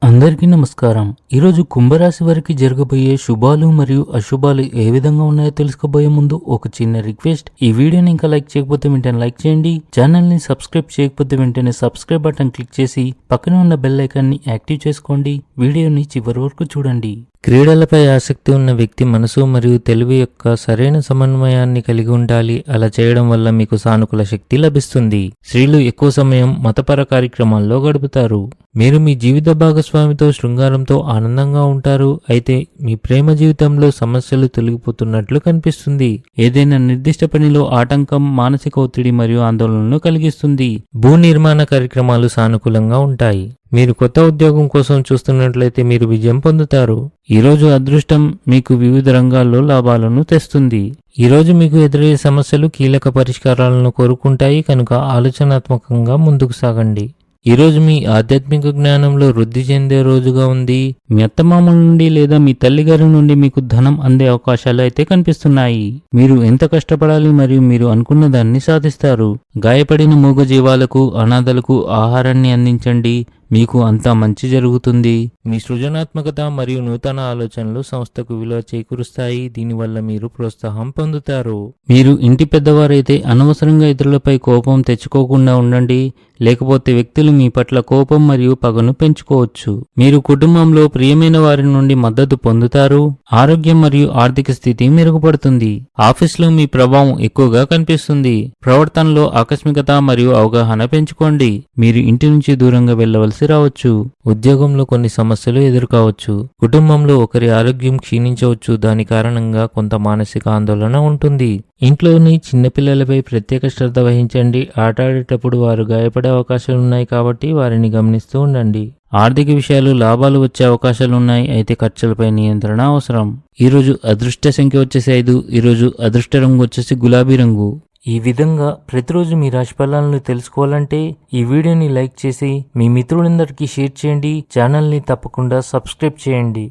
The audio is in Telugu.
అందరికీ నమస్కారం. ఈరోజు కుంభరాశి వారికి జరగబోయే శుభాలు మరియు అశుభాలు ఏ విధంగా ఉన్నాయో తెలుసుకోబోయే ముందు ఒక చిన్న రిక్వెస్ట్. ఈ వీడియోని ఇంకా లైక్ చేయకపోతే వెంటనే లైక్ చేయండి. ఛానల్ ని సబ్స్క్రైబ్ చేయకపోతే వెంటనే సబ్స్క్రైబ్ బటన్ క్లిక్ చేసి పక్కనే ఉన్న బెల్ ఐకాన్ ని యాక్టివ్ చేసుకోండి. వీడియోని చివరి వరకు చూడండి. క్రీడలపై ఆసక్తి ఉన్న వ్యక్తి మనసు మరియు తెలివి యొక్క సరైన సమన్వయాన్ని కలిగి ఉండాలి. అలా చేయడం వల్ల మీకు సానుకూల శక్తి లభిస్తుంది. స్త్రీలు ఎక్కువ సమయం మతపర కార్యక్రమాల్లో గడుపుతారు. మీరు మీ జీవిత భాగస్వామితో శృంగారంతో ఆనందంగా ఉంటారు. అయితే మీ ప్రేమ జీవితంలో సమస్యలు తొలగిపోతున్నట్లు కనిపిస్తుంది. ఏదైనా నిర్దిష్ట పనిలో ఆటంకం మానసిక ఒత్తిడి మరియు ఆందోళనను కలిగిస్తుంది. భూ నిర్మాణ కార్యక్రమాలు సానుకూలంగా ఉంటాయి. మీరు కొత్త ఉద్యోగం కోసం చూస్తున్నట్లయితే మీరు విజయం పొందుతారు. ఈరోజు అదృష్టం మీకు వివిధ రంగాల్లో లాభాలను తెస్తుంది. ఈరోజు మీకు ఎదురయ్యే సమస్యలు కీలక పరిష్కారాలను కోరుకుంటాయి కనుక ఆలోచనాత్మకంగా ముందుకు సాగండి. ఈరోజు మీ ఆధ్యాత్మిక జ్ఞానంలో వృద్ధి చెందే రోజుగా ఉంది. మీ అత్తమామల నుండి లేదా మీ తల్లిగారి నుండి మీకు ధనం అందే అవకాశాలు అయితే కనిపిస్తున్నాయి. మీరు ఎంత కష్టపడాలి మరియు మీరు అనుకున్న దాన్ని సాధిస్తారు. గాయపడిన మూగజీవాలకు అనాథలకు ఆహారాన్ని అందించండి. మీకు అంతా మంచి జరుగుతుంది. మీ సృజనాత్మకత మరియు నూతన ఆలోచనలు సంస్థకు విలువ చేకూరుస్తాయి. దీనివల్ల మీరు ప్రోత్సాహం పొందుతారు. మీరు ఇంటి పెద్దవారైతే అనవసరంగా ఇతరులపై కోపం తెచ్చుకోకుండా ఉండండి. లేకపోతే వ్యక్తులు మీ పట్ల కోపం మరియు పగను పెంచుకోవచ్చు. మీరు కుటుంబంలో ప్రియమైన వారి నుండి మద్దతు పొందుతారు. ఆరోగ్యం మరియు ఆర్థిక స్థితి మెరుగుపడుతుంది. ఆఫీస్లో మీ ప్రభావం ఎక్కువగా కనిపిస్తుంది. ప్రవర్తనలో ఆకస్మికత మరియు అవగాహన పెంచుకోండి. మీరు ఇంటి నుంచి దూరంగా వెళ్ళవలసి రావచ్చు. ఉద్యోగంలో కొన్ని సమస్యలు ఎదుర్కోవచ్చు. కుటుంబంలో ఒకరి ఆరోగ్యం క్షీణించవచ్చు. దాని కారణంగా కొంత మానసిక ఆందోళన ఉంటుంది. ఇంట్లోని చిన్నపిల్లలపై ప్రత్యేక శ్రద్ధ వహించండి. ఆటేటప్పుడు వారు గాయపడే అవకాశాలున్నాయి కాబట్టి వారిని గమనిస్తూ ఉండండి. ఆర్థిక విషయాలు లాభాలు వచ్చే అవకాశాలున్నాయి. అయితే ఖర్చులపై నియంత్రణ అవసరం. ఈరోజు అదృష్ట సంఖ్య వచ్చేసి 5. ఈరోజు అదృష్ట రంగు వచ్చేసి గులాబీ రంగు. ఈ విధంగా ప్రతిరోజు మీ రాశి ఫలాలను తెలుసుకోవాలంటే ఈ వీడియోని లైక్ చేసి మీ మిత్రులందరికీ షేర్ చేయండి. ఛానల్ని తప్పకుండా సబ్స్క్రైబ్ చేయండి.